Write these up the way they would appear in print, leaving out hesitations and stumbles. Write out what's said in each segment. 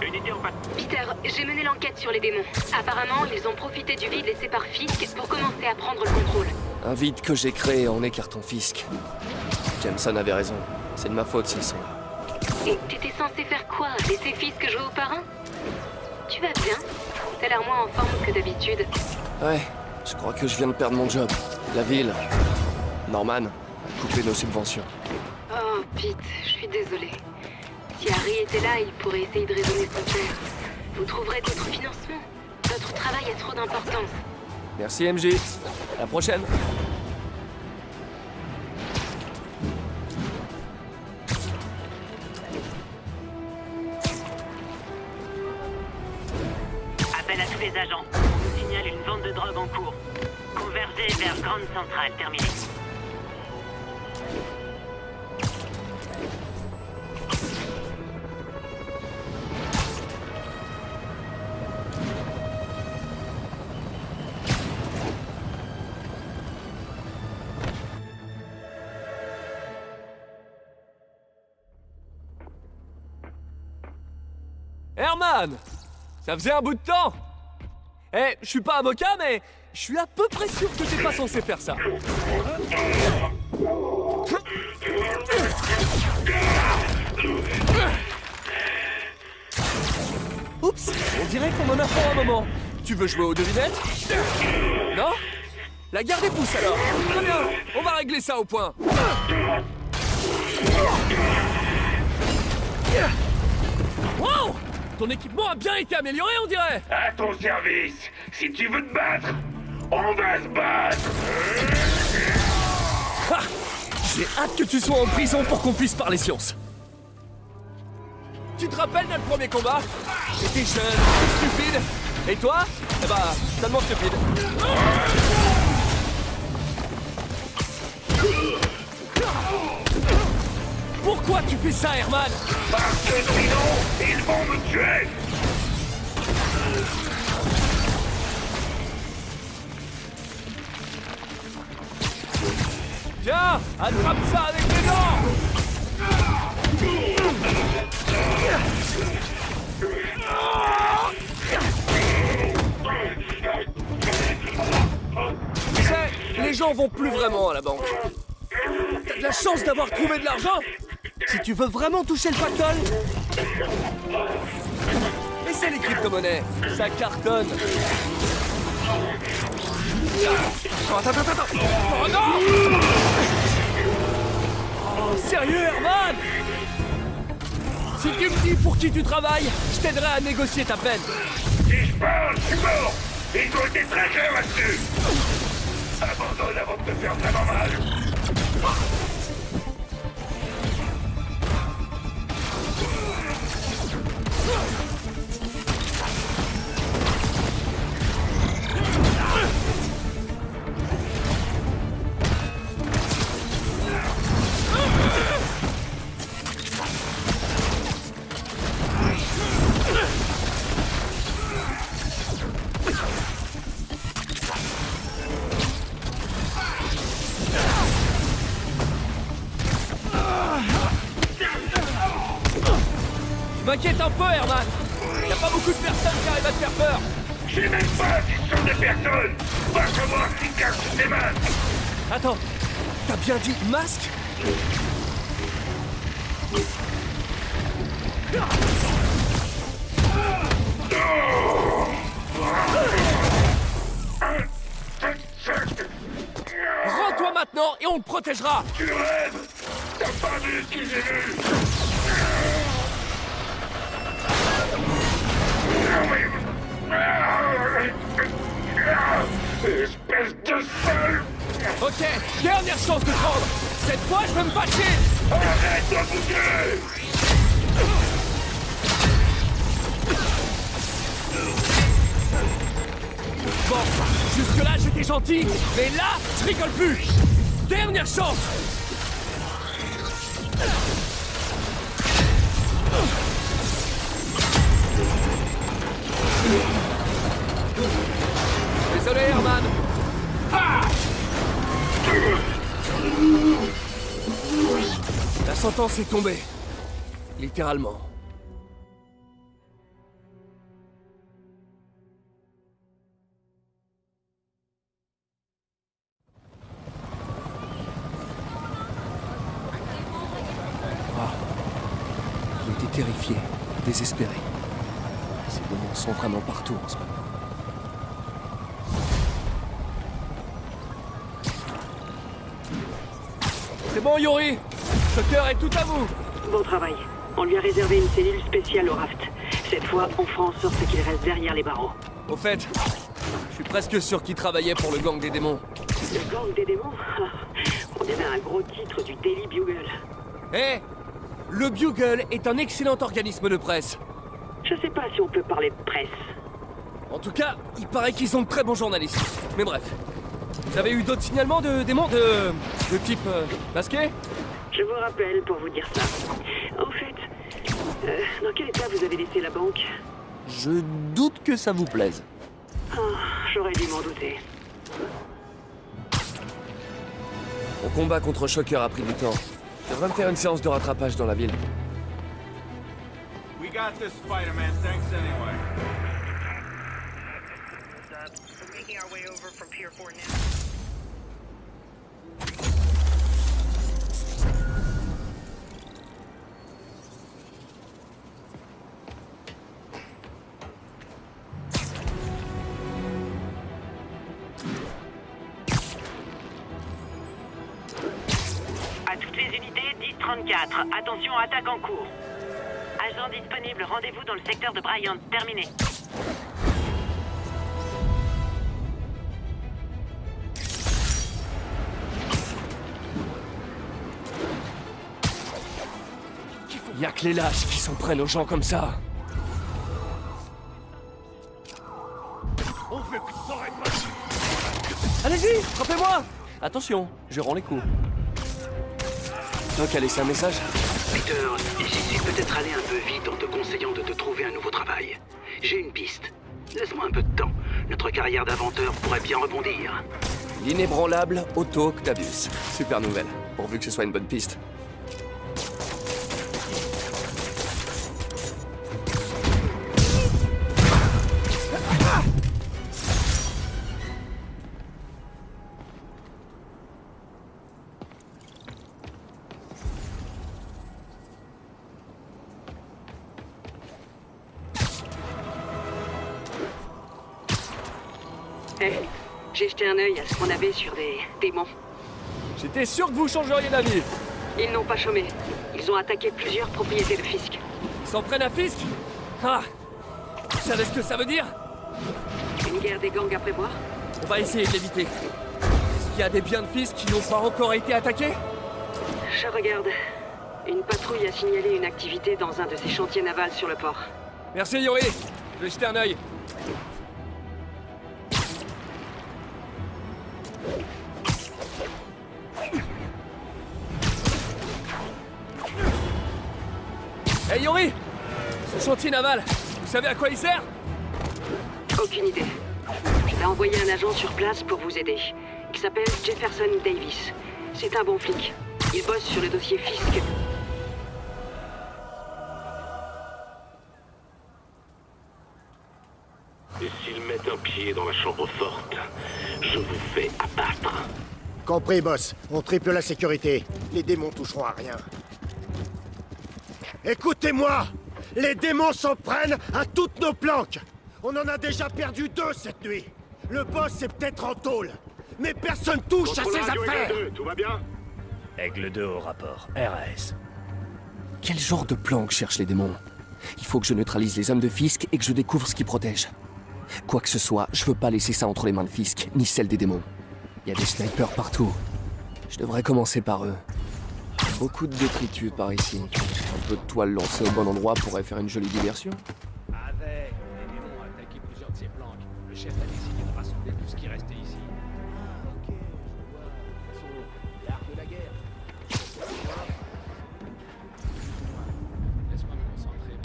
Unité en patte. Peter, j'ai mené l'enquête sur les démons. Apparemment, ils ont profité du vide laissé par Fisk pour commencer à prendre le contrôle. Un vide que j'ai créé en écartant Fisk. Jameson avait raison. C'est de ma faute s'ils sont là. Et t'étais censé faire quoi? Laisser Fisk jouer au parrain? Tu vas bien? T'as l'air moins en forme que d'habitude. Ouais, je crois que je viens de perdre mon job. La ville, Norman, a coupé nos subventions. Oh, Pete, je suis désolée. Si Harry était là, il pourrait essayer de raisonner son père. Vous trouverez d'autres financements. Notre travail a trop d'importance. Merci MJ. À la prochaine. Appel à tous les agents. On nous signale une vente de drogue en cours. Convergez vers Grande Centrale, terminé. Herman! Ça faisait un bout de temps! Eh, je suis pas avocat, mais je suis à peu près sûr que t'es pas censé faire ça. Oups, on dirait qu'on en a pour un moment. Tu veux jouer aux devinettes? Non? La garde des pouces alors. Très bien, on va régler ça au point. Wow! Ton équipement a bien été amélioré, on dirait! À ton service. Si tu veux te battre, on va se battre. Ha! J'ai hâte que tu sois en prison pour qu'on puisse parler science. Tu te rappelles notre premier combat? J'étais jeune, stupide. Et toi? Eh bah, tellement stupide. Pourquoi tu fais ça, Herman? Parce que sinon, ils vont me tuer. Tiens, attrape ça avec les dents! Tu sais, les gens vont plus vraiment à la banque. T'as de la chance d'avoir trouvé de l'argent. Si tu veux vraiment toucher le pactole, essaie les crypto-monnaies, ça cartonne. Attends. Oh non! Oh, sérieux, Herman? Si tu me dis pour qui tu travailles, je t'aiderai à négocier ta peine. Si je parle, je suis mort. Il doit être très clair là-dessus. Abandonne avant de te faire vraiment mal. M'inquiète un peu, Herman. Y a pas beaucoup de personnes qui arrivent à te faire peur. J'ai même pas qui sont des personnes. Va savoir qui cache tes mains. Attends, t'as bien dit masque? Rends-toi maintenant et on te protégera. Tu rêves. T'as pas vu ce que j'ai vu. Espèce de sale. Ok, dernière chance de prendre. Cette fois, je vais me fâcher. Arrête de bouger. Bon, jusque-là, j'étais gentil, mais là, je rigole plus. Dernière chance. Désolé, Herman. La sentence est tombée. Littéralement. Il était terrifié, désespéré. Ces démons sont vraiment partout en ce moment. C'est bon, Yori! Shocker est tout à vous! Bon travail. On lui a réservé une cellule spéciale au raft. Cette fois, on fera en sorte qu'il reste derrière les barreaux. Au fait, je suis presque sûr qu'il travaillait pour le gang des démons. Le gang des démons? On dirait un gros titre du Daily Bugle. Eh! Le Bugle est un excellent organisme de presse. Je sais pas si on peut parler de presse. En tout cas, il paraît qu'ils ont de très bons journalistes. Mais bref. Vous avez eu d'autres signalements de démons de type masqué? Je vous rappelle pour vous dire ça. Au fait, dans quel état vous avez laissé la banque? Je doute que ça vous plaise. J'aurais dû m'en douter. Mon combat contre Shocker a pris du temps. Je devrais me faire une séance de rattrapage dans la ville. We got this, Spider-Man. Thanks anyway. We're making our way over from Pier 4 now. À toutes les unités, 10-34. Attention, attaque en cours. Agent disponible, rendez-vous dans le secteur de Bryant. Terminé. Y'a que les lâches qui s'en prennent aux gens comme ça. Allez-y, frappez-moi! Attention, je rends les coups. Doc a laissé un message? Peter, j'y suis peut-être allé un peu vite en te conseillant de te trouver un nouveau travail. J'ai une piste. Laisse-moi un peu de temps. Notre carrière d'inventeur pourrait bien rebondir. L'inébranlable Otto Octavius. Super nouvelle, pourvu que ce soit une bonne piste. J'ai jeté un œil à ce qu'on avait sur des démons. J'étais sûr que vous changeriez d'avis. Ils n'ont pas chômé. Ils ont attaqué plusieurs propriétés de Fisk. Ils s'en prennent à Fisk? Ah! Vous savez ce que ça veut dire? Une guerre des gangs à prévoir? On va essayer de l'éviter. Est-ce qu'il y a des biens de Fisk qui n'ont pas encore été attaqués? Je regarde. Une patrouille a signalé une activité dans un de ces chantiers navals sur le port. Merci Yori. Je vais jeter un œil. Hey Yori! Ce chantier naval, vous savez à quoi il sert? Aucune idée. J'ai envoyé un agent sur place pour vous aider. Il s'appelle Jefferson Davis. C'est un bon flic. Il bosse sur le dossier Fisk. Et s'ils mettent un pied dans la chambre forte, je vous fais abattre. Compris, boss. On triple la sécurité. Les démons toucheront à rien. Écoutez-moi! Les démons s'en prennent à toutes nos planques! On en a déjà perdu 2 cette nuit! Le boss est peut-être en tôle, mais personne touche à ses affaires! Tout va bien? Aigle 2 au rapport. RAS. Quel genre de plan que cherchent les démons? Il faut que je neutralise les hommes de Fisk et que je découvre ce qui protège. Quoi que ce soit, je veux pas laisser ça entre les mains de Fisk, ni celles des démons. Il y a des snipers partout. Je devrais commencer par eux. Beaucoup de détritus par ici. Un peu de toile lancée au bon endroit pourrait faire une jolie diversion. Avec les démons ont attaqué plusieurs de ces planques. Le chef a décidé de rassembler tout ce qui restait ici. Ok, je vois. De toute façon, l'art de la guerre. Laisse-moi me concentrer.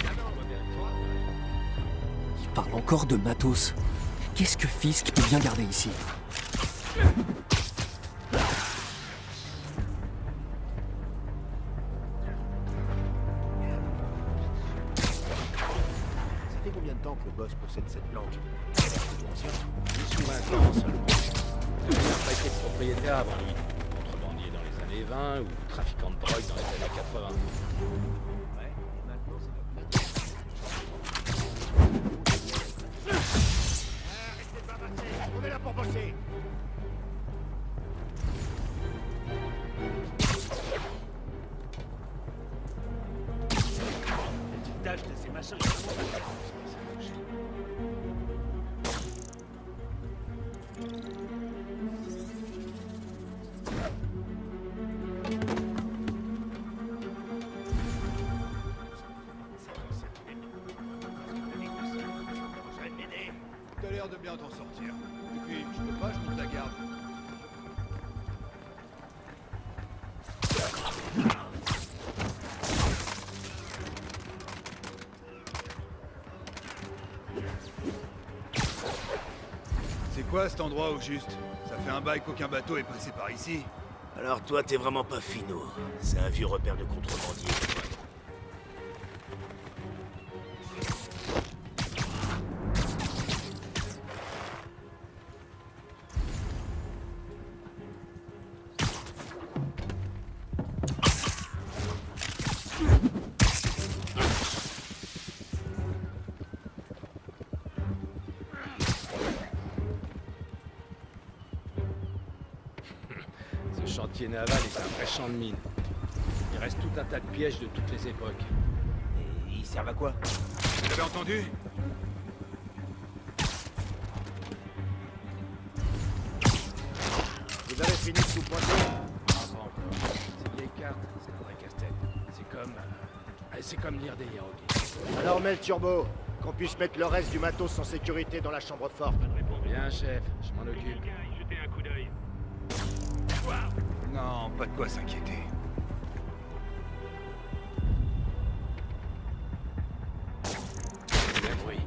Ah non, on va vérifier. Il parle encore de matos. Qu'est-ce que Fisk peut bien garder ici? temps que le boss possède cette planque? Ni sous 20 ans seulement. Il a pas été propriétaire avant lui. Contrebandier dans les années 20 ou trafiquant de drogue dans les années 80. Ouais, maintenant c'est notre métier. Arrêtez de babasser, on est là pour bosser. Tâche de ces machins. T'as l'air de bien t'en sortir. Et puis, je peux pas, je monte la garde. C'est quoi cet endroit au juste? Ça fait un bail qu'aucun bateau est passé par ici. Alors toi, t'es vraiment pas finot. C'est un vieux repère de contrebandier. Ce chantier naval est un vrai champ de mine. Il reste tout un tas de pièges de toutes les époques. Et ils servent à quoi? Vous avez entendu? Vous avez fini de tout pointer? Ah, pas encore. Ces vieilles cartes, c'est un vrai casse-tête. C'est comme lire des hiéroglyphes. Alors mets le turbo, qu'on puisse mettre le reste du matos en sécurité dans la chambre forte. Bien, chef, je m'en occupe. Non, pas de quoi s'inquiéter. Bien bruit.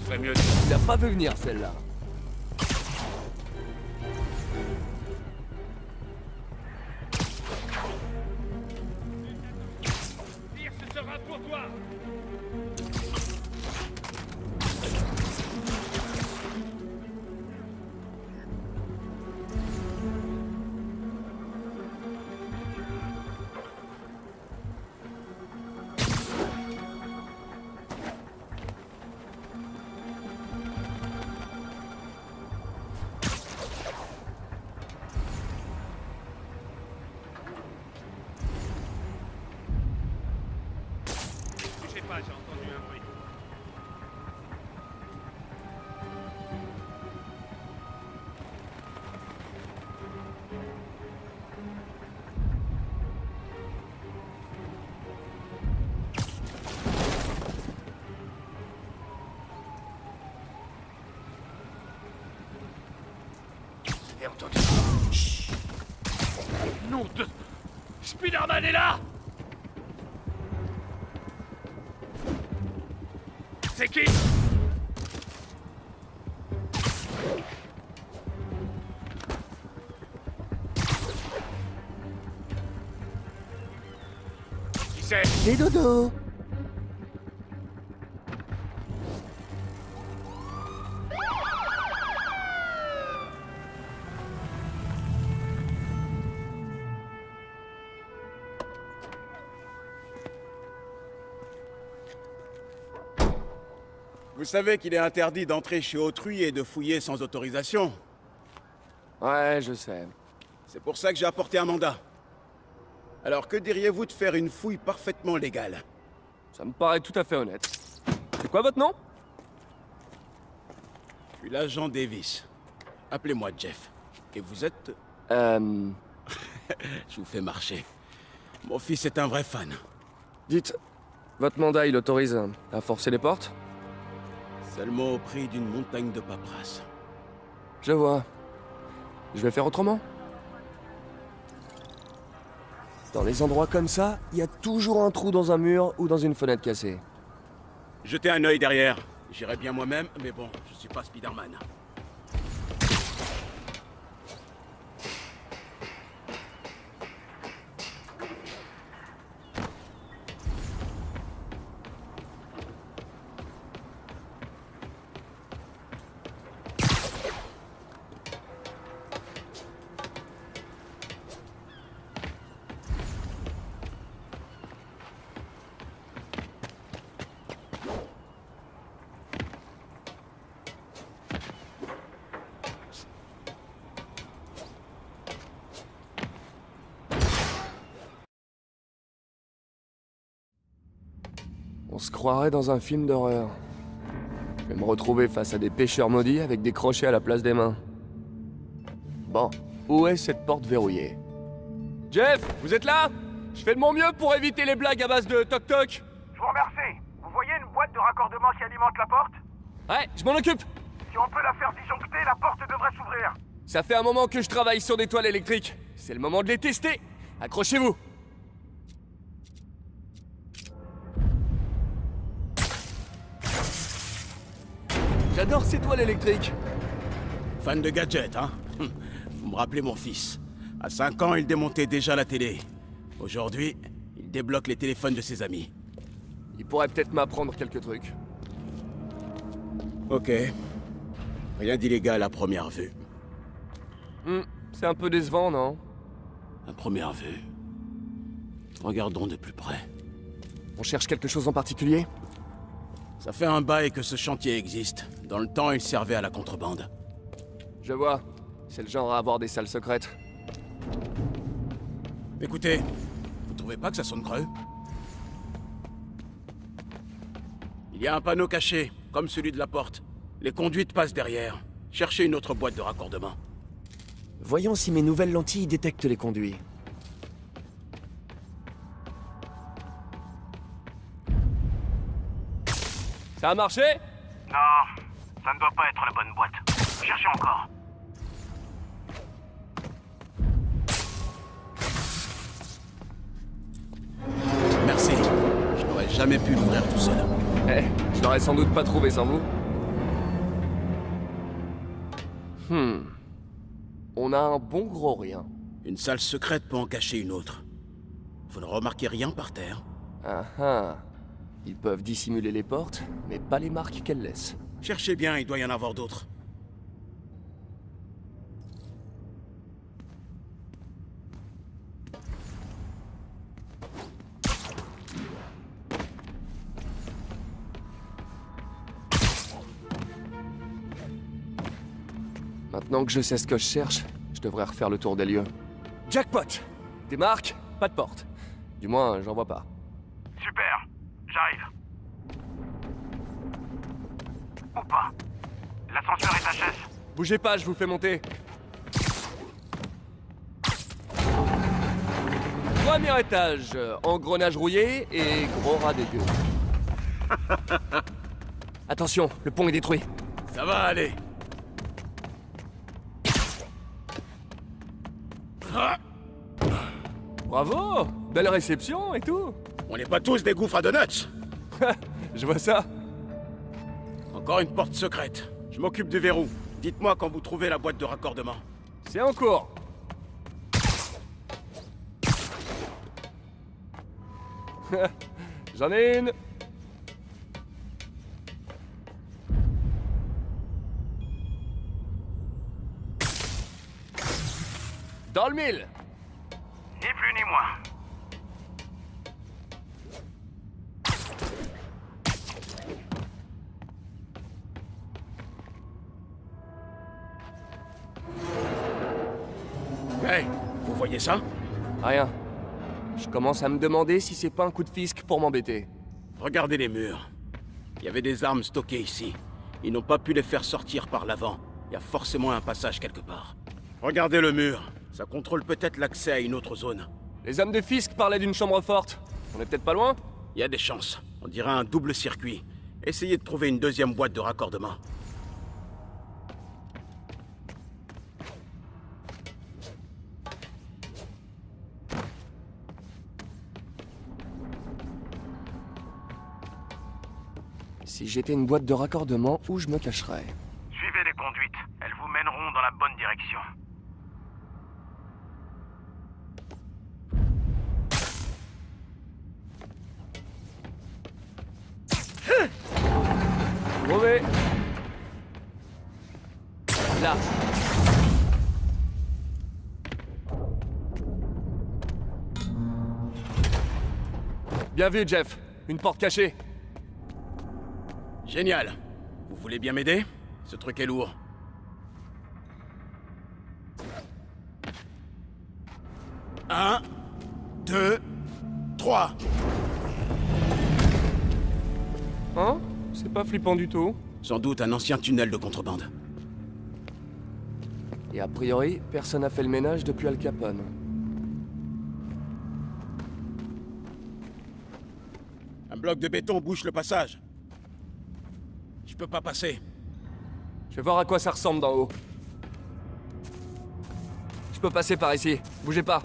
Ferait mieux. Il a pas vu venir celle-là. J'ai entendu un bruit. J'ai entendu. Nom de... Spider-Man est là! C'est qui? Qui c'est? C'est dodo. Vous savez qu'il est interdit d'entrer chez autrui et de fouiller sans autorisation. Ouais, je sais. C'est pour ça que j'ai apporté un mandat. Alors que diriez-vous de faire une fouille parfaitement légale? Ça me paraît tout à fait honnête. C'est quoi votre nom? Je suis l'agent Davis. Appelez-moi Jeff. Et vous êtes... Je vous fais marcher. Mon fils est un vrai fan. Dites, votre mandat, il autorise à forcer les portes? Seulement au prix d'une montagne de paperasse. Je vois. Je vais faire autrement. Dans les endroits comme ça, il y a toujours un trou dans un mur ou dans une fenêtre cassée. Jetez un œil derrière. J'irai bien moi-même, mais bon, je suis pas Spider-Man. On se croirait dans un film d'horreur. Je vais me retrouver face à des pêcheurs maudits avec des crochets à la place des mains. Bon, où est cette porte verrouillée? Jeff, vous êtes là? Je fais de mon mieux pour éviter les blagues à base de toc-toc. Je vous remercie. Vous voyez une boîte de raccordement qui alimente la porte? Ouais, je m'en occupe. Si on peut la faire disjoncter, la porte devrait s'ouvrir. Ça fait un moment que je travaille sur des toiles électriques. C'est le moment de les tester. Accrochez-vous. J'adore ces toiles électriques. Fan de gadgets, hein? Vous me rappelez mon fils. À 5 ans, il démontait déjà la télé. Aujourd'hui, il débloque les téléphones de ses amis. Il pourrait peut-être m'apprendre quelques trucs. Ok. Rien d'illégal à première vue. C'est un peu décevant, non? À première vue. Regardons de plus près. On cherche quelque chose en particulier? Ça fait un bail que ce chantier existe. Dans le temps, il servait à la contrebande. Je vois. C'est le genre à avoir des salles secrètes. Écoutez, vous trouvez pas que ça sonne creux? Il y a un panneau caché, comme celui de la porte. Les conduites passent derrière. Cherchez une autre boîte de raccordement. Voyons si mes nouvelles lentilles détectent les conduits. Ça a marché? Non, ça ne doit pas être la bonne boîte. Cherchez encore. Merci. Je n'aurais jamais pu l'ouvrir tout seul. Je l'aurais sans doute pas trouvé sans vous. On a un bon gros rien. Une salle secrète peut en cacher une autre. Vous ne remarquez rien par terre? Ah ah. Ils peuvent dissimuler les portes, mais pas les marques qu'elles laissent. Cherchez bien, il doit y en avoir d'autres. Maintenant que je sais ce que je cherche, je devrais refaire le tour des lieux. Jackpot! Des marques, pas de porte. Du moins, j'en vois pas. Super, j'arrive. Ou pas. L'ascenseur est HS. Bougez pas, je vous fais monter. Premier étage, engrenage rouillé et gros rat dégueu. Attention, le pont est détruit. Ça va aller. Bravo! Belle réception et tout. On n'est pas tous des gouffres à donuts. Je vois ça. Encore une porte secrète. Je m'occupe du verrou. Dites-moi quand vous trouvez la boîte de raccordement. C'est en cours. J'en ai une. Dans le mille. Ni plus ni moins. Hey, vous voyez ça? Rien. Je commence à me demander si c'est pas un coup de fisc pour m'embêter. Regardez les murs. Il y avait des armes stockées ici. Ils n'ont pas pu les faire sortir par l'avant. Il y a forcément un passage quelque part. Regardez le mur. Ça contrôle peut-être l'accès à une autre zone. Les hommes de Fisk parlaient d'une chambre forte. On est peut-être pas loin? Il y a des chances. On dirait un double circuit. Essayez de trouver une deuxième boîte de raccordement. Si j'étais une boîte de raccordement, où je me cacherais? Suivez les conduites. Elles vous mèneront dans la bonne direction. Mauvais. Là. Bien vu, Jeff. Une porte cachée. Génial. Vous voulez bien m'aider? Ce truc est lourd. Un, 2, 3. Hein? C'est pas flippant du tout. Sans doute un ancien tunnel de contrebande. Et a priori, personne n'a fait le ménage depuis Al Capone. Un bloc de béton bouche le passage. Je peux pas passer. Je vais voir à quoi ça ressemble d'en haut. Je peux passer par ici. Bougez pas.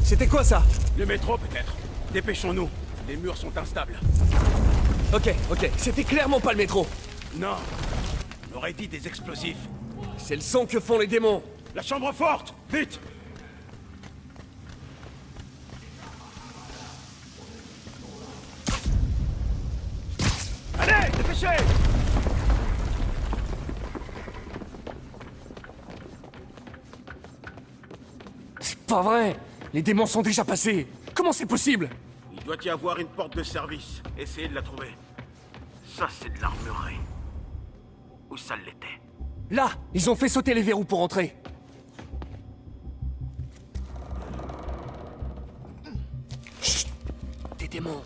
C'était quoi ça? Le métro peut-être. Dépêchons-nous. Les murs sont instables. Ok. C'était clairement pas le métro. Non. On aurait dit des explosifs. C'est le son que font les démons. La chambre forte! Vite! Allez, dépêchez! C'est pas vrai. Les démons sont déjà passés. Comment c'est possible? Il doit y avoir une porte de service. Essayez de la trouver. Ça, c'est de l'armurerie. Où ça l'était? Là, ils ont fait sauter les verrous pour entrer. Chut! Des démons.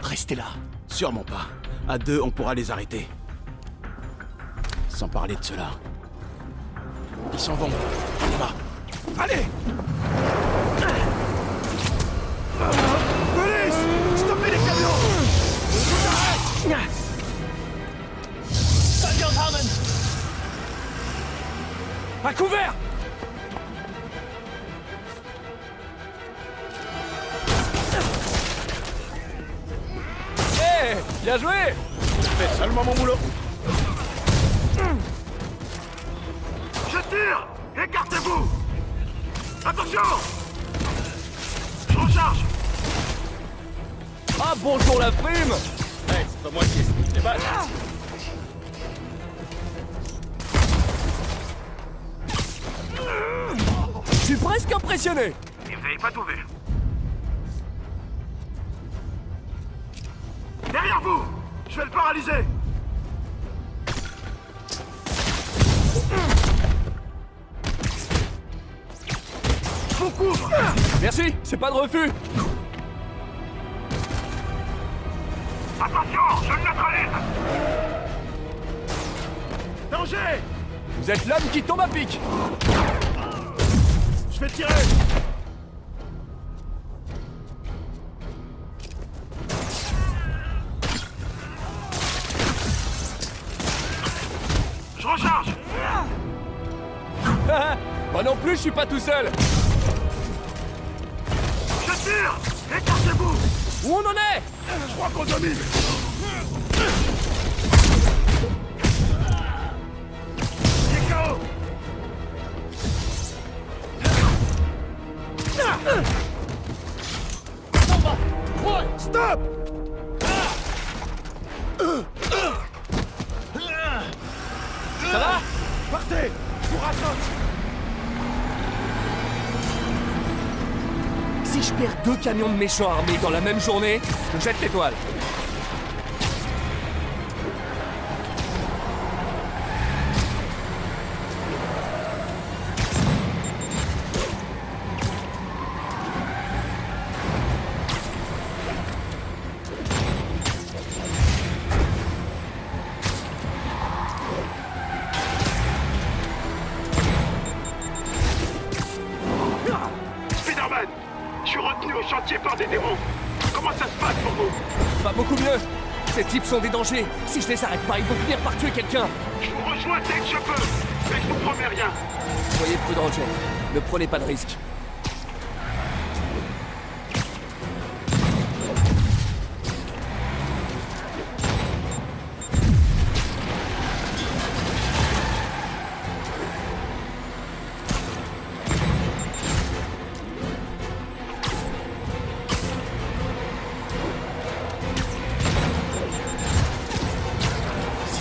Restez là. Sûrement pas. À deux, on pourra les arrêter. Sans parler de cela. Ils s'en vont. On y va. Allez! Police! Stoppez les camions! À couvert! Hé! Bien joué! Je fais seulement mon boulot. Je tire! Écartez-vous! Attention! Je recharge! Ah bonjour la prime! Hey, c'est pas moi qui explique les balles. Je suis presque impressionné! Et vous avez pas tout vu. Derrière vous! Je vais le paralyser! Faut couvre! Merci, c'est pas de refus! Attention! Je le neutralise! Danger! Vous êtes l'homme qui tombe à pic! Je vais tirer! Je recharge! Moi non plus, je suis pas tout seul! Je tire! Écartez-vous! Où on en est? Je crois qu'on domine! KO! Stop! Ça va? Partez! Je vous rattrape! Si je perds 2 camions de méchants armés dans la même journée, je jette l'étoile. Je suis retenu au chantier par des démons. Comment ça se passe pour vous? Pas beaucoup mieux. Ces types sont des dangers. Si je les arrête pas, ils vont finir par tuer quelqu'un. Je vous rejoins dès que je peux. Mais je vous promets rien. Soyez prudent, Jeff. Ne prenez pas de risques.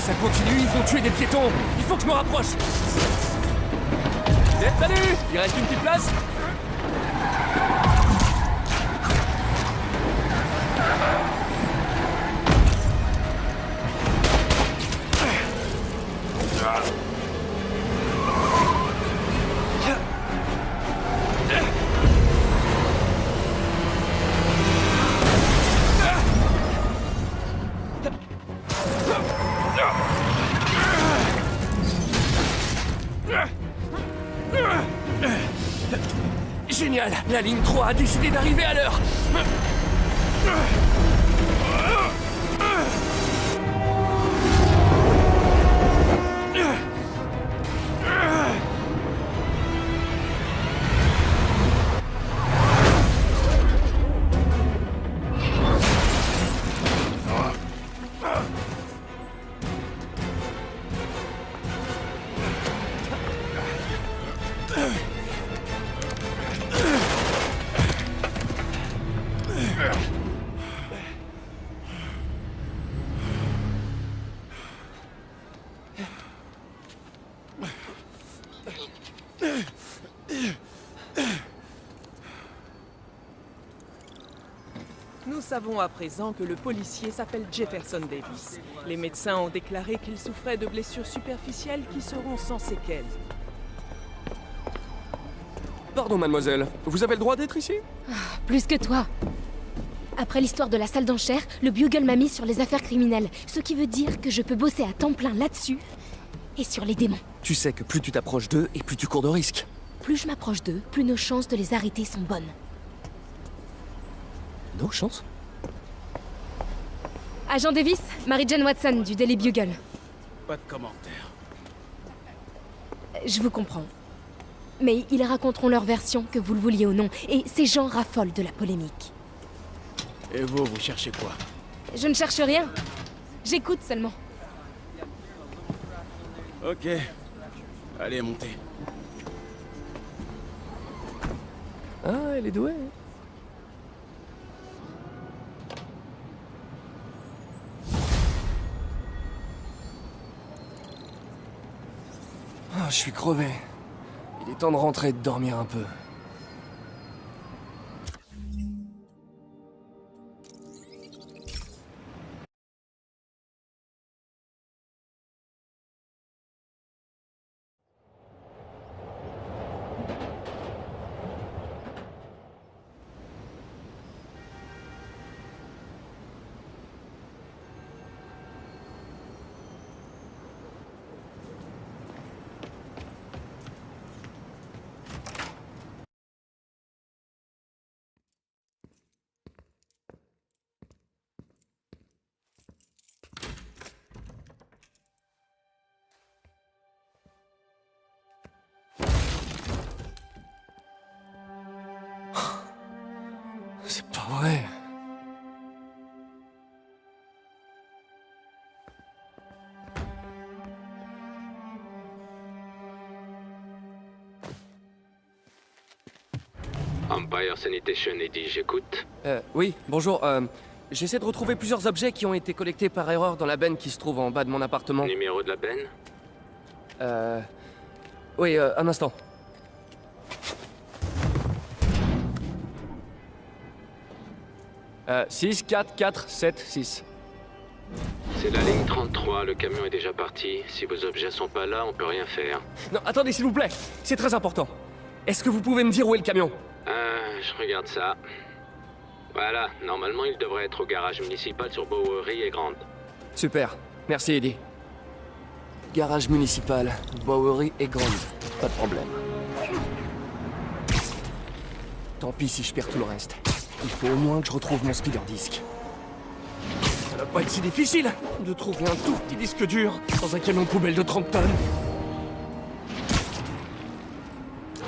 Ça continue, ils vont tuer des piétons. Il faut que je me rapproche. Salut! Il reste une petite place? Génial! La ligne 3 a décidé d'arriver à l'heure! Nous savons à présent que le policier s'appelle Jefferson Davis. Les médecins ont déclaré qu'il souffrait de blessures superficielles qui seront sans séquelles. Pardon, mademoiselle. Vous avez le droit d'être ici? Plus que toi. Après l'histoire de la salle d'enchères, le Bugle m'a mis sur les affaires criminelles, ce qui veut dire que je peux bosser à temps plein là-dessus et sur les démons. Tu sais que plus tu t'approches d'eux et plus tu cours de risques. Plus je m'approche d'eux, plus nos chances de les arrêter sont bonnes. Nos chances? Agent Davis, Mary-Jane Watson du Daily Bugle. Pas de commentaire. Je vous comprends. Mais ils raconteront leur version, que vous le vouliez ou non, et ces gens raffolent de la polémique. Et vous cherchez quoi? Je ne cherche rien. J'écoute seulement. Ok. Allez, montez. Ah, elle est douée. Je suis crevé. Il est temps de rentrer et de dormir un peu. C'est pas vrai. Empire Sanitation, Eddie, j'écoute. Oui, bonjour. J'essaie de retrouver plusieurs objets qui ont été collectés par erreur dans la benne qui se trouve en bas de mon appartement. Numéro de la benne? Oui, un instant. « 6, 4, 4, 7, 6. C'est la ligne 33, le camion est déjà parti. Si vos objets sont pas là, on peut rien faire. Non, attendez, s'il vous plaît. C'est très important. Est-ce que vous pouvez me dire où est le camion? Je regarde ça. Voilà, normalement il devrait être au garage municipal sur Bowery et Grand. Super, merci Eddie. Garage municipal, Bowery et Grand. Pas de problème. Tant pis si je perds tout le reste. Il faut au moins que je retrouve mon speeder disc. Ça va pas être si difficile de trouver un tout petit disque dur dans un camion poubelle de 30 tonnes.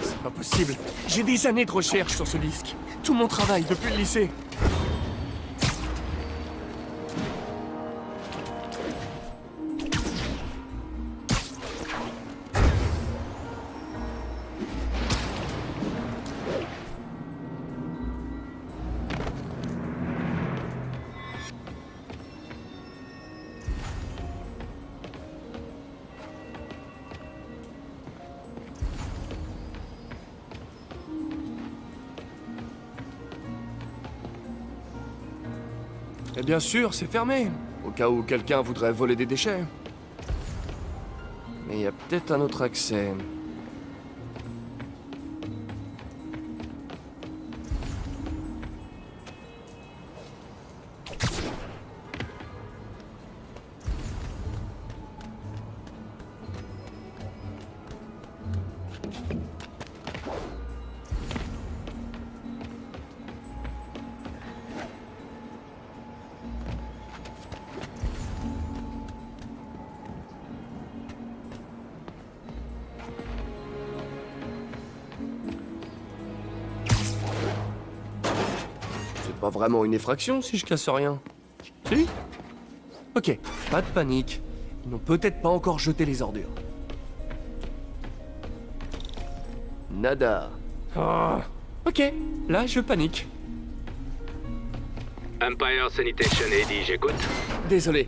C'est pas possible. J'ai des années de recherche sur ce disque. Tout mon travail depuis le lycée. Et bien sûr, c'est fermé, au cas où quelqu'un voudrait voler des déchets. Mais il y a peut-être un autre accès. Pas vraiment une effraction si je casse rien. Si? Ok, pas de panique. Ils n'ont peut-être pas encore jeté les ordures. Nada. Ah. Ok, là je panique. Empire Sanitation AD, j'écoute. Désolé,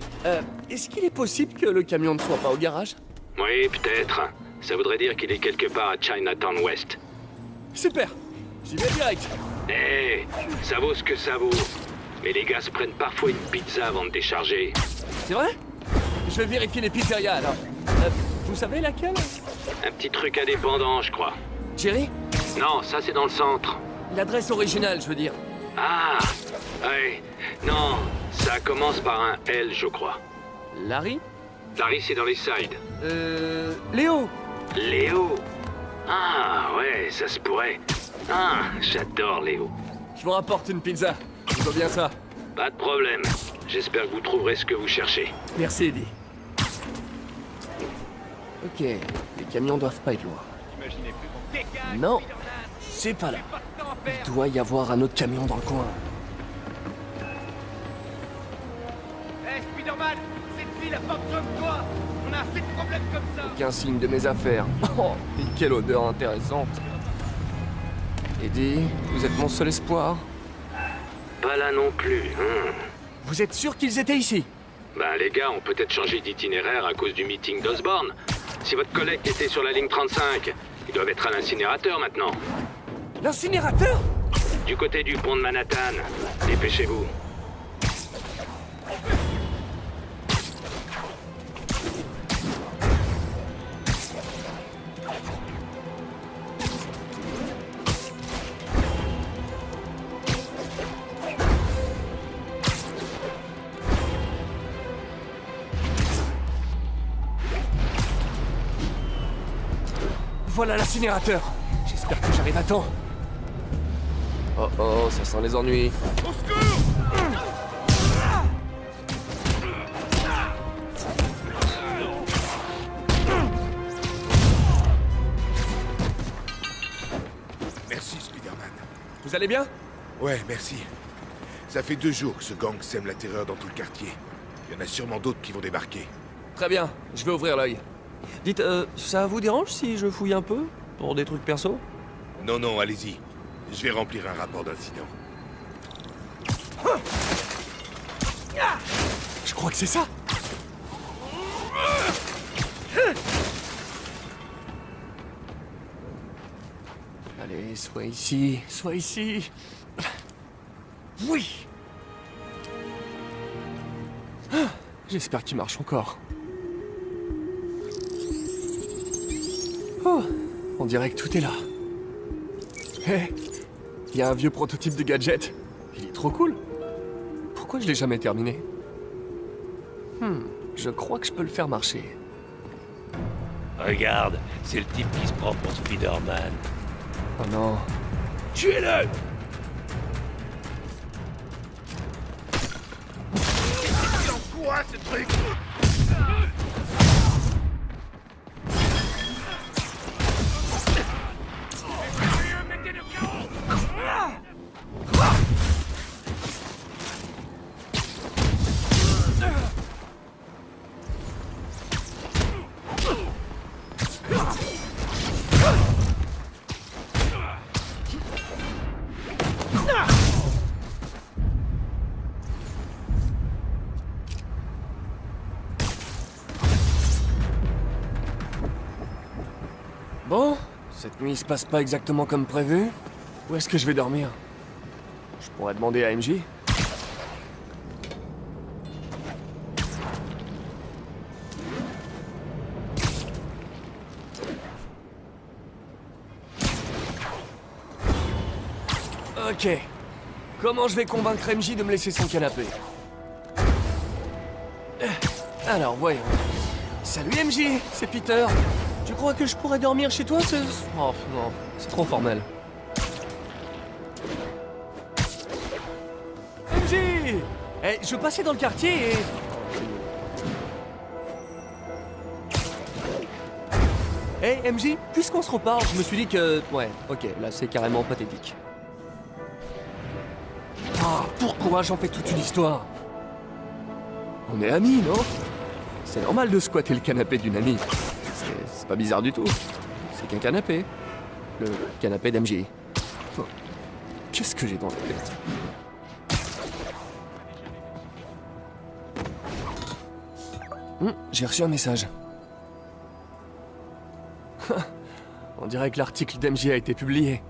est-ce qu'il est possible que le camion ne soit pas au garage? Oui, peut-être. Ça voudrait dire qu'il est quelque part à Chinatown West. Super, j'y vais direct. Eh, ça vaut ce que ça vaut. Mais les gars se prennent parfois une pizza avant de décharger. C'est vrai? Je vais vérifier les pizzerias alors. Vous savez laquelle? Un petit truc indépendant, je crois. Jerry? Non, ça c'est dans le centre. L'adresse originale, je veux dire. Ah, ouais. Non, ça commence par un L, je crois. Larry? Larry, c'est dans les sides. Léo? Léo? Ah, ouais, ça se pourrait. Ah, j'adore Léo. Je vous rapporte une pizza. Je vois bien ça. Pas de problème. J'espère que vous trouverez ce que vous cherchez. Merci, Eddie. Ok, les camions doivent pas être loin. Non, c'est pas là. Il doit y avoir un autre camion dans le coin. Hey Spider-Man, cette ville a pas besoin de toi. On a assez de problèmes comme ça. Aucun signe de mes affaires. Oh, et quelle odeur intéressante. Eddie, vous êtes mon seul espoir. Pas là non plus, hein. Vous êtes sûr qu'ils étaient ici? Ben, les gars ont peut-être changé d'itinéraire à cause du meeting d'Osborne. Si votre collègue était sur la ligne 35, ils doivent être à l'incinérateur maintenant. L'incinérateur? Du côté du pont de Manhattan. Dépêchez-vous. Voilà l'incinérateur. J'espère que j'arrive à temps. Oh oh, ça sent les ennuis. Au secours! Merci, Spider-Man. Vous allez bien? Ouais, merci. Ça fait 2 jours que ce gang sème la terreur dans tout le quartier. Il y en a sûrement d'autres qui vont débarquer. Très bien, je vais ouvrir l'œil. Dites, ça vous dérange si je fouille un peu? Pour des trucs perso? Non, non, allez-y. Je vais remplir un rapport d'incident. Je crois que c'est ça. Allez, sois ici, sois ici. Oui. J'espère qu'il marche encore. Oh, on dirait que tout est là. Hé, il y a un vieux prototype de gadget. Il est trop cool. Pourquoi je l'ai jamais terminé? Je crois que je peux le faire marcher. Regarde, c'est le type qui se prend pour Spider-Man. Oh non. Tuez-le! Il en quoi ce truc? Bon, cette nuit se passe pas exactement comme prévu. Où est-ce que je vais dormir? Je pourrais demander à MJ. Ok. Comment je vais convaincre MJ de me laisser son canapé? Alors, voyons. Salut MJ, c'est Peter. Tu crois que je pourrais dormir chez toi? Oh non, c'est trop formel. MJ! Eh, je passais dans le quartier et... Eh, MJ, puisqu'on se reparle, je me suis dit que... Ouais, ok, là c'est carrément pathétique. Ah, pourquoi j'en fais toute une histoire? On est amis, non? C'est normal de squatter le canapé d'une amie. C'est pas bizarre du tout. C'est qu'un canapé. Le canapé d'MJ. Oh. Qu'est-ce que j'ai dans la tête? J'ai reçu un message. On dirait que l'article d'MJ a été publié.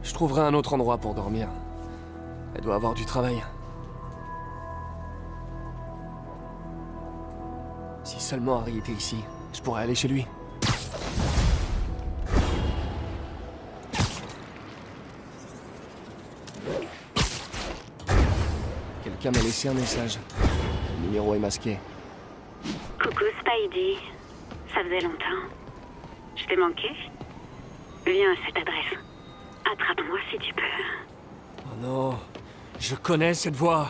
Je trouverai un autre endroit pour dormir. Elle doit avoir du travail. Si seulement Harry était ici, je pourrais aller chez lui. Quelqu'un m'a laissé un message. Le numéro est masqué. Coucou Spidey. Ça faisait longtemps. Je t'ai manqué? Viens à cette adresse. Attrape-moi si tu peux. Oh non, je connais cette voix.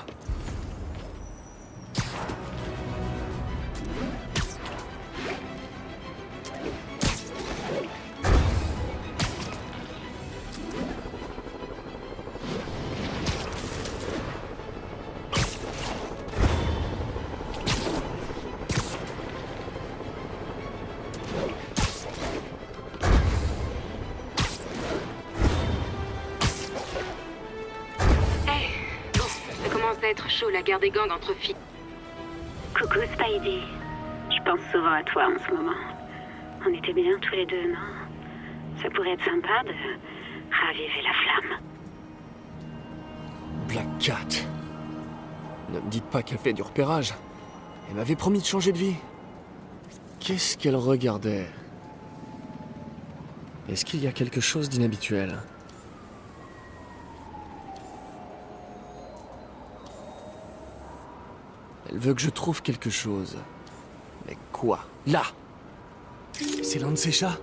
Être chaud la guerre des gangs entre filles. Coucou Spidey. Je pense souvent à toi en ce moment. On était bien tous les deux, non? Ça pourrait être sympa de raviver la flamme. Black Cat. Ne me dites pas qu'elle fait du repérage. Elle m'avait promis de changer de vie. Qu'est-ce qu'elle regardait? Est-ce qu'il y a quelque chose d'inhabituel? Elle veut que je trouve quelque chose. Mais quoi? Là! C'est l'un de ces chats.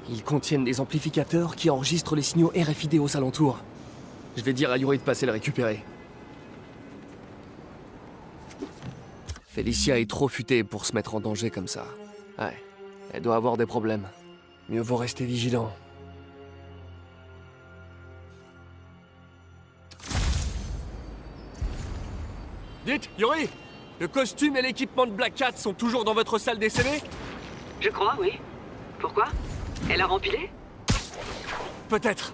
Ils contiennent des amplificateurs qui enregistrent les signaux RFID aux alentours. Je vais dire à Yuri de passer le récupérer. Felicia est trop futée pour se mettre en danger comme ça. Ouais, elle doit avoir des problèmes. Mieux vaut rester vigilant. Dites, Yuri! Le costume et l'équipement de Black Cat sont toujours dans votre salle des CD? Je crois, oui. Pourquoi? Elle a rempilé? Peut-être.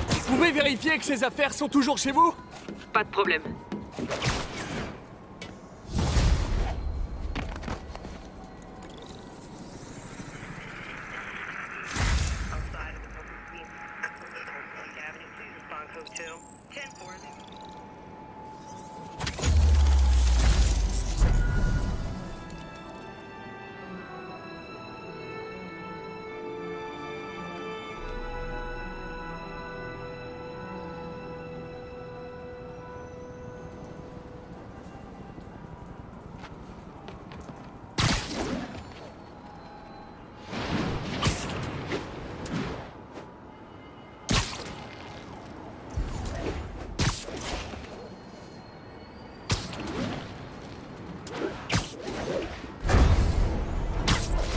Vous pouvez vérifier que ces affaires sont toujours chez vous? Pas de problème.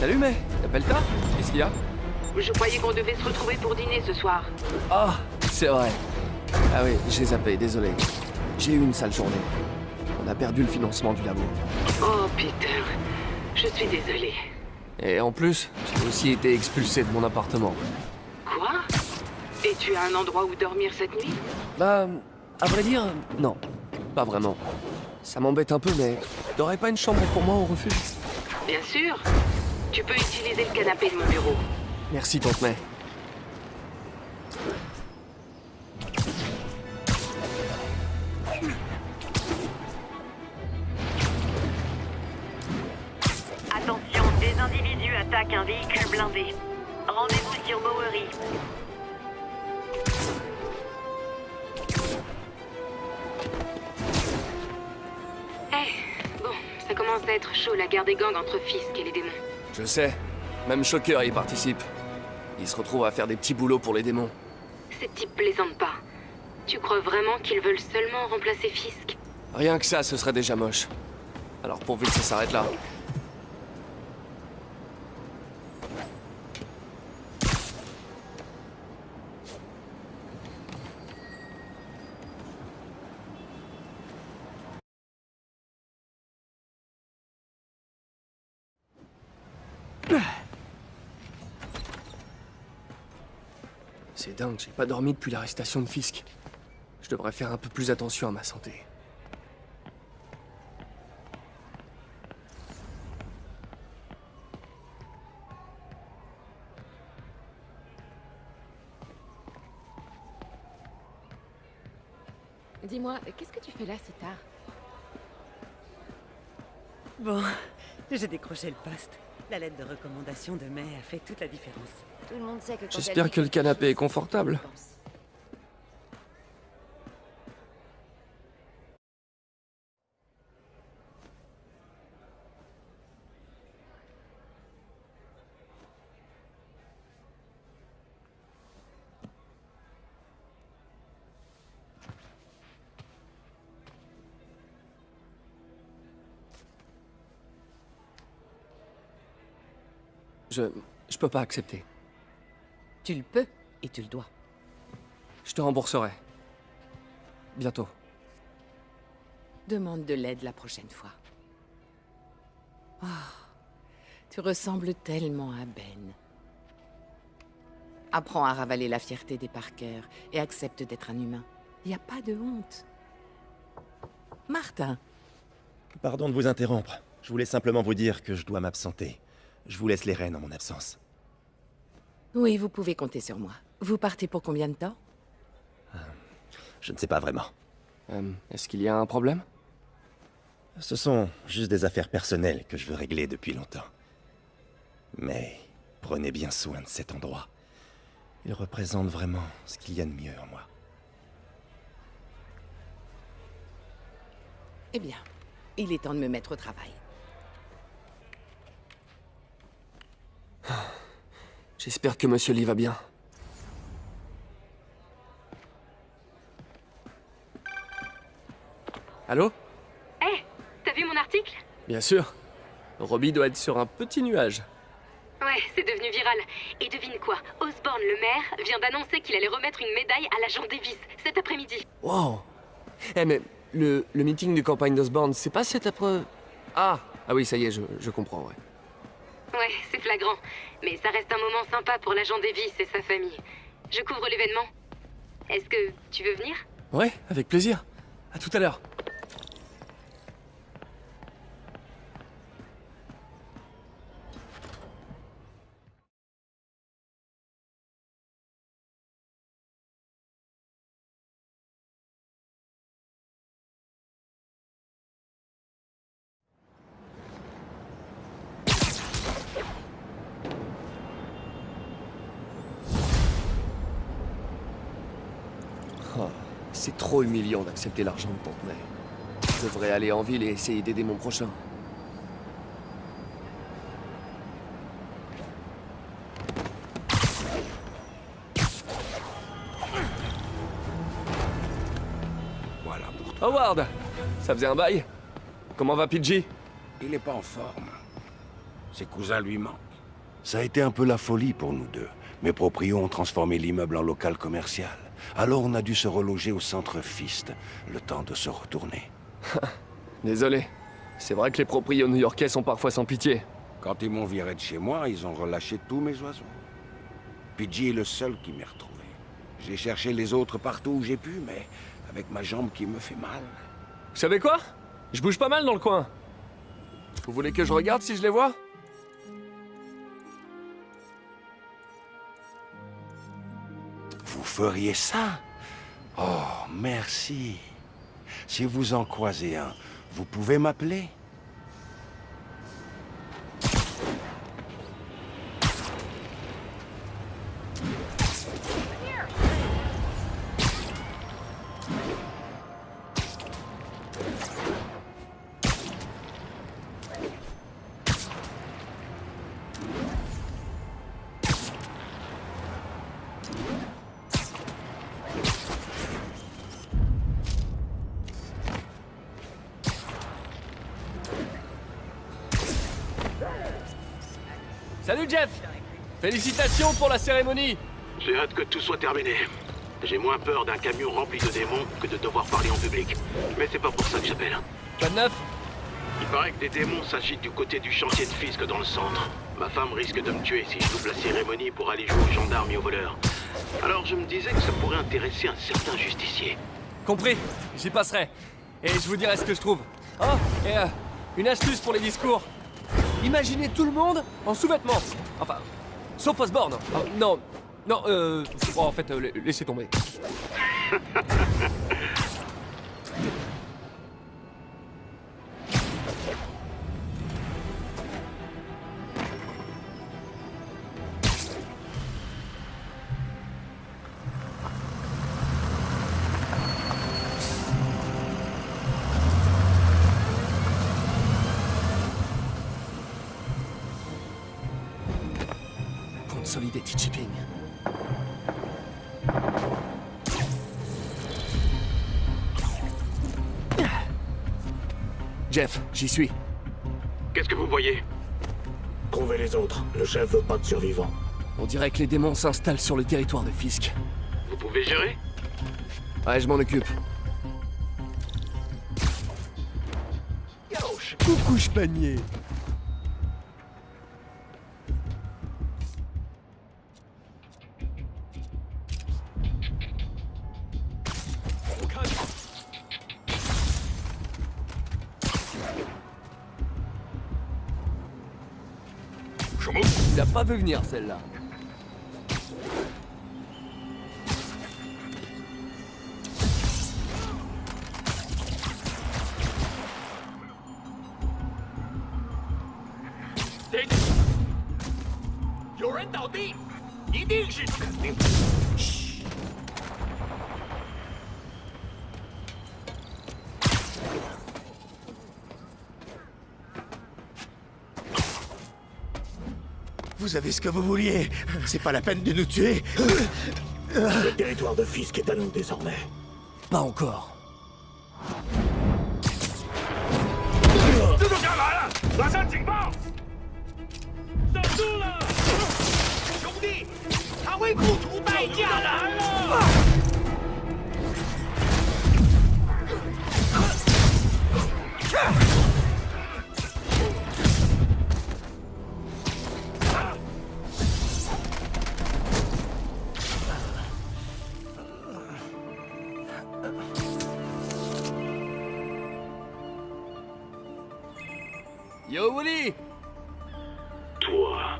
Salut, mais t'appelles tard? Qu'est-ce qu'il y a? Je croyais qu'on devait se retrouver pour dîner ce soir. Ah, c'est vrai. Ah oui, j'ai zappé, désolé. J'ai eu une sale journée. On a perdu le financement du labo. Oh, Peter. Je suis désolée. Et en plus, j'ai aussi été expulsé de mon appartement. Quoi? Et tu as un endroit où dormir cette nuit? Bah, à vrai dire, non. Pas vraiment. Ça m'embête un peu, mais t'aurais pas une chambre pour moi au refuge? Bien sûr. Tu peux utiliser le canapé de mon bureau. Merci, tante May. Attention, des individus attaquent un véhicule blindé. Rendez-vous sur Bowery. Bon, ça commence à être chaud la guerre des gangs entre Fisk et les démons. Je sais. Même Shocker y participe. Il se retrouve à faire des petits boulots pour les démons. Ces types plaisantent pas. Tu crois vraiment qu'ils veulent seulement remplacer Fisk? Rien que ça, ce serait déjà moche. Alors pourvu que ça s'arrête là. C'est dingue, j'ai pas dormi depuis l'arrestation de Fisk. Je devrais faire un peu plus attention à ma santé. Dis-moi, qu'est-ce que tu fais là si tard? Bon, j'ai décroché le poste. La lettre de recommandation de mai a fait toute la différence. Tout le monde sait que quand J'espère que le canapé est confortable. Je peux pas accepter. Tu le peux et tu le dois. Je te rembourserai. Bientôt. Demande de l'aide la prochaine fois. Oh, tu ressembles tellement à Ben. Apprends à ravaler la fierté des Parker et accepte d'être un humain. Il n'y a pas de honte. Martin. Pardon de vous interrompre. Je voulais simplement vous dire que je dois m'absenter. Je vous laisse les rênes en mon absence. Oui, vous pouvez compter sur moi. Vous partez pour combien de temps? Je ne sais pas vraiment. Est-ce qu'il y a un problème? Ce sont juste des affaires personnelles que je veux régler depuis longtemps. Mais prenez bien soin de cet endroit. Il représente vraiment ce qu'il y a de mieux en moi. Eh bien, il est temps de me mettre au travail. J'espère que Monsieur Lee va bien. Allô? Hé, t'as vu mon article? Bien sûr. Robbie doit être sur un petit nuage. Ouais, c'est devenu viral. Et devine quoi? Osborn, le maire, vient d'annoncer qu'il allait remettre une médaille à l'agent Davis cet après-midi. Wow. Eh mais le meeting de campagne d'Osborn, c'est pas cet après... Ah oui, ça y est, je comprends, ouais. Ouais, c'est flagrant. Mais ça reste un moment sympa pour l'agent Davis et sa famille. Je couvre l'événement. Est-ce que tu veux venir? Ouais, avec plaisir. À tout à l'heure. Oh, c'est trop humiliant d'accepter l'argent de Tante May. Je devrais aller en ville et essayer d'aider mon prochain. Voilà pour toi. Howard! Ça faisait un bail? Comment va Pidgey? Il est pas en forme. Ses cousins lui manquent. Ça a été un peu la folie pour nous deux. Mes proprios ont transformé l'immeuble en local commercial. Alors on a dû se reloger au centre Fist, le temps de se retourner. Désolé. C'est vrai que les proprios new-yorkais sont parfois sans pitié. Quand ils m'ont viré de chez moi, ils ont relâché tous mes oiseaux. Pidgey est le seul qui m'est retrouvé. J'ai cherché les autres partout où j'ai pu, mais avec ma jambe qui me fait mal. Vous savez quoi? Je bouge pas mal dans le coin. Vous voulez que je regarde si je les vois? Vous feriez ça? Oh, merci. Si vous en croisez un, vous pouvez m'appeler? Salut Jeff! Félicitations pour la cérémonie! J'ai hâte que tout soit terminé. J'ai moins peur d'un camion rempli de démons que de devoir parler en public. Mais c'est pas pour ça que j'appelle. Pas de neuf? Il paraît que des démons s'agitent du côté du chantier de Fisk dans le centre. Ma femme risque de me tuer si je loupe la cérémonie pour aller jouer aux gendarmes et aux voleurs. Alors je me disais que ça pourrait intéresser un certain justicier. Compris, j'y passerai. Et je vous dirai ce que je trouve. Oh, et une astuce pour les discours. Imaginez tout le monde en sous-vêtements. Enfin, sauf Osborn. Oh, non, en fait, laissez tomber. Solidity Chipping. Jeff, j'y suis. Qu'est-ce que vous voyez? Trouvez les autres. Le chef veut pas de survivants. On dirait que les démons s'installent sur le territoire de Fisk. Vous pouvez gérer? Ouais, je m'en occupe. Coucou, panier. Il a pas vu venir celle-là. Vous avez ce que vous vouliez. C'est pas la peine de nous tuer. Le territoire de Fisk est à nous désormais. Pas encore. Yo Willy! Toi.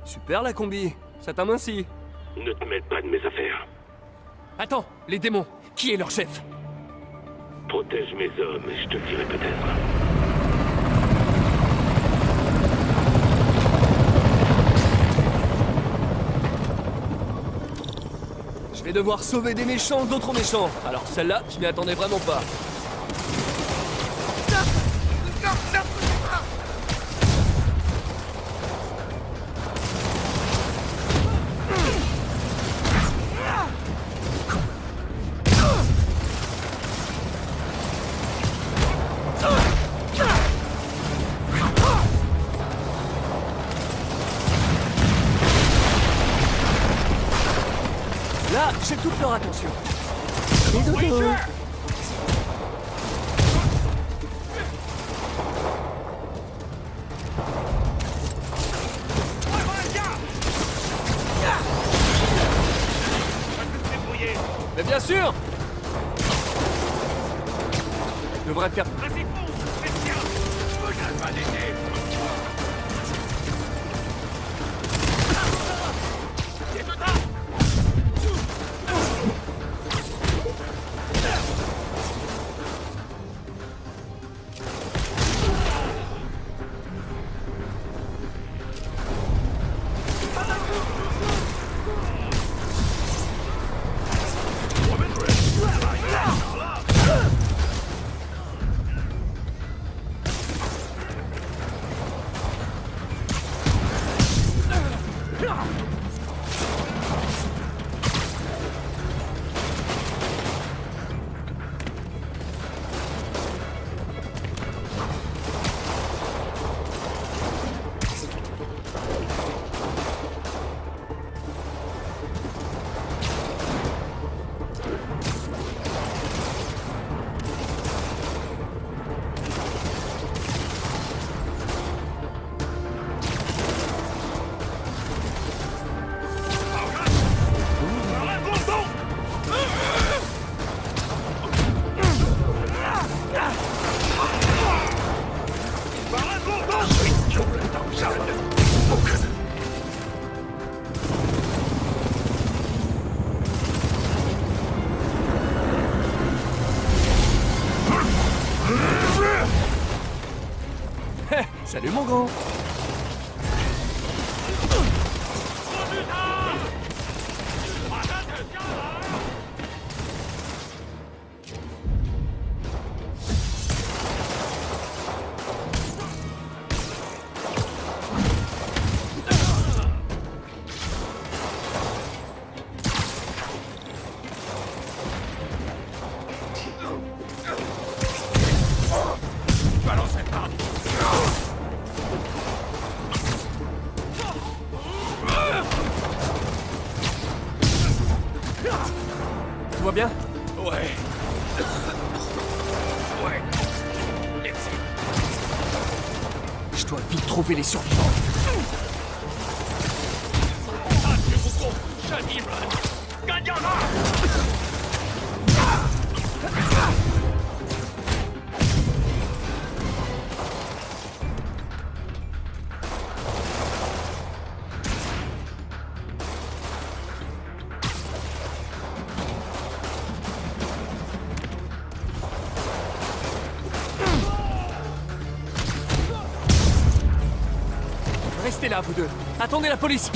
Super la combi, ça t'amincit. Ne te mêle pas de mes affaires. Attends, les démons, qui est leur chef? Protège mes hommes et je te le dirai peut-être. Je vais devoir sauver des méchants d'autres méchants. Alors celle-là, je m'y attendais vraiment pas. Alors attention. Et dodo. Mais bien sûr. Devrait faire... Vas-y, fonce! Fais bien! Regarde pas d'aider! C'est tout ça! Salut mon grand. Tout va bien? Ouais. Ouais. Merci. Je dois vite trouver les survivants. Ah, je vous compte! Shadi Run! Gagnana! Restez là, vous deux. Attendez la police.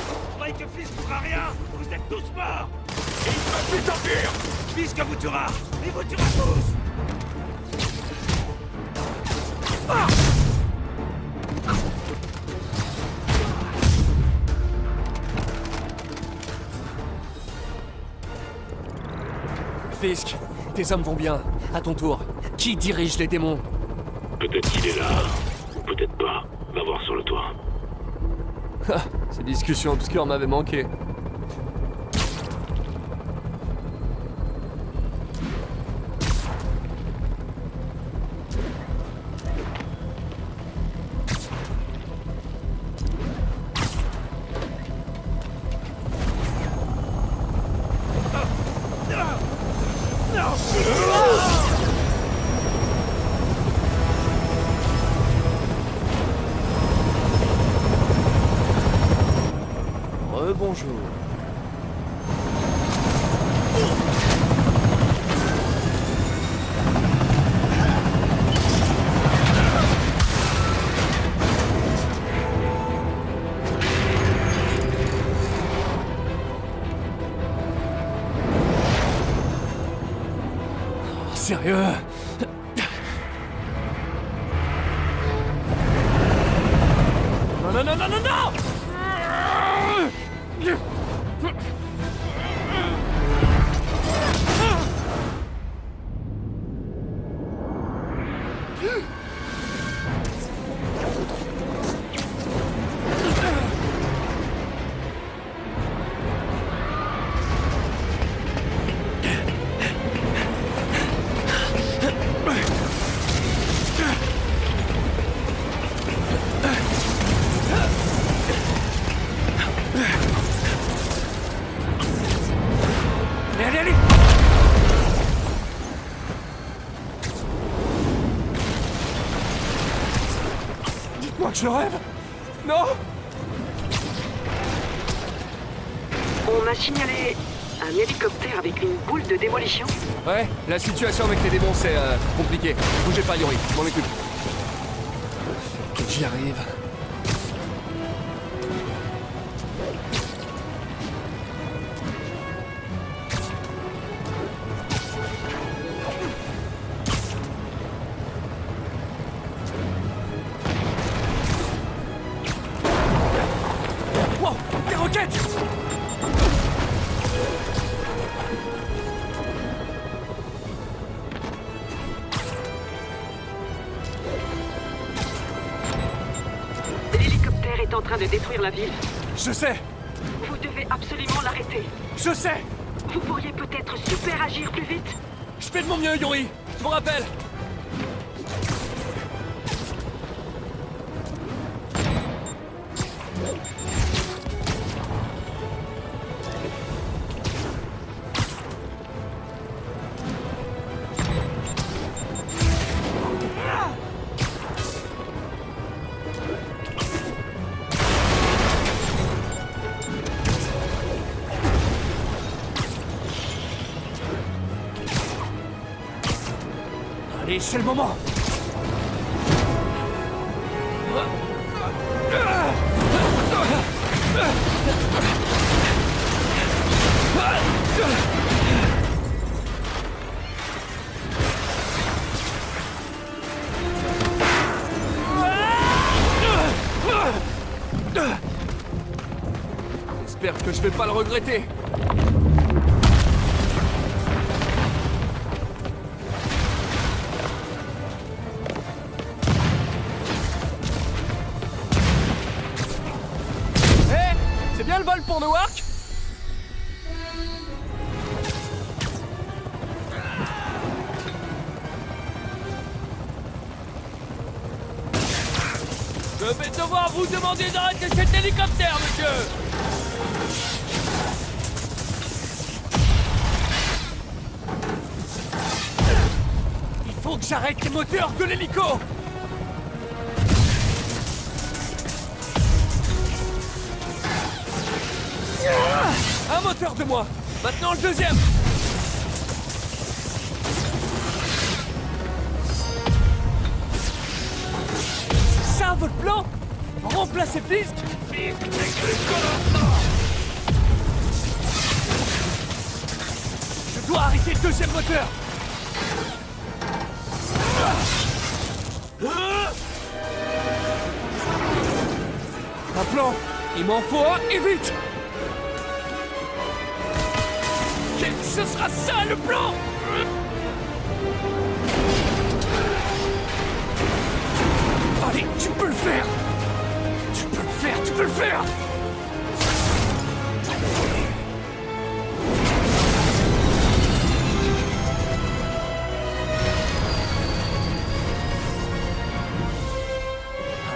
Vous croyez que Fisk ne fera rien? Vous êtes tous morts! Et il ne va plus t'enfuir! Fisk vous tuera! Il vous tuera tous! Ah! Fisk, tes hommes vont bien. À ton tour. Qui dirige les démons? Peut-être qu'il est là, ou peut-être pas. Va voir sur le toit. Ces discussions obscures m'avaient manqué. Bonjour. Sérieux? Non, non, non, non, non, non! Je rêve? Non! On m'a signalé un hélicoptère avec une boule de démolition. Ouais, la situation avec les démons, c'est compliqué. Bougez pas, Yuri, je m'en occupe. Faut que j'y arrive. Wow, des roquettes! L'hélicoptère est en train de détruire la ville. Je sais! Vous devez absolument l'arrêter. Je sais! Vous pourriez peut-être super agir plus vite? Je fais de mon mieux, Yuri! Je vous rappelle! Allez, c'est le moment! J'espère que je vais pas le regretter. C'est bien le vol pour Newark? Je vais devoir vous demander d'arrêter cet hélicoptère, monsieur! Il faut que j'arrête les moteurs de l'hélico! Un moteur de moins. Maintenant le deuxième. C'est ça votre plan? Remplacer Fisk? Je dois arrêter le deuxième moteur. Un plan. Il m'en faut un et vite. Ce sera ça le plan! Allez, tu peux le faire! Tu peux le faire, tu peux le faire!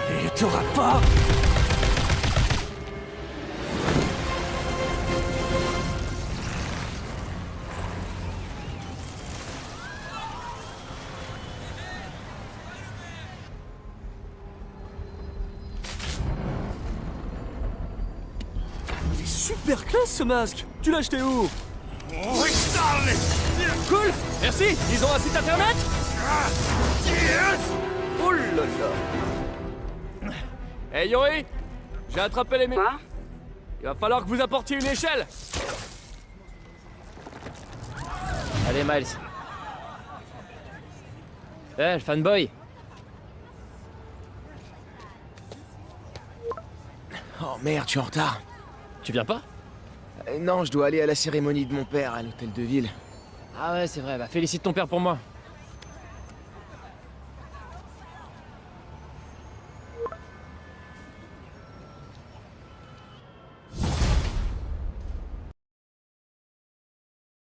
Allez, t'auras pas! Super classe ce masque! Tu l'as acheté où? Cool! Merci! Ils ont un site internet? Oh là là! Hey Yuri! J'ai attrapé les Quoi? Il va falloir que vous apportiez une échelle! Allez Miles. Le fanboy. Oh merde, je suis en retard. Tu viens pas? Non, je dois aller à la cérémonie de mon père à l'hôtel de ville. Ah ouais, c'est vrai, bah félicite ton père pour moi.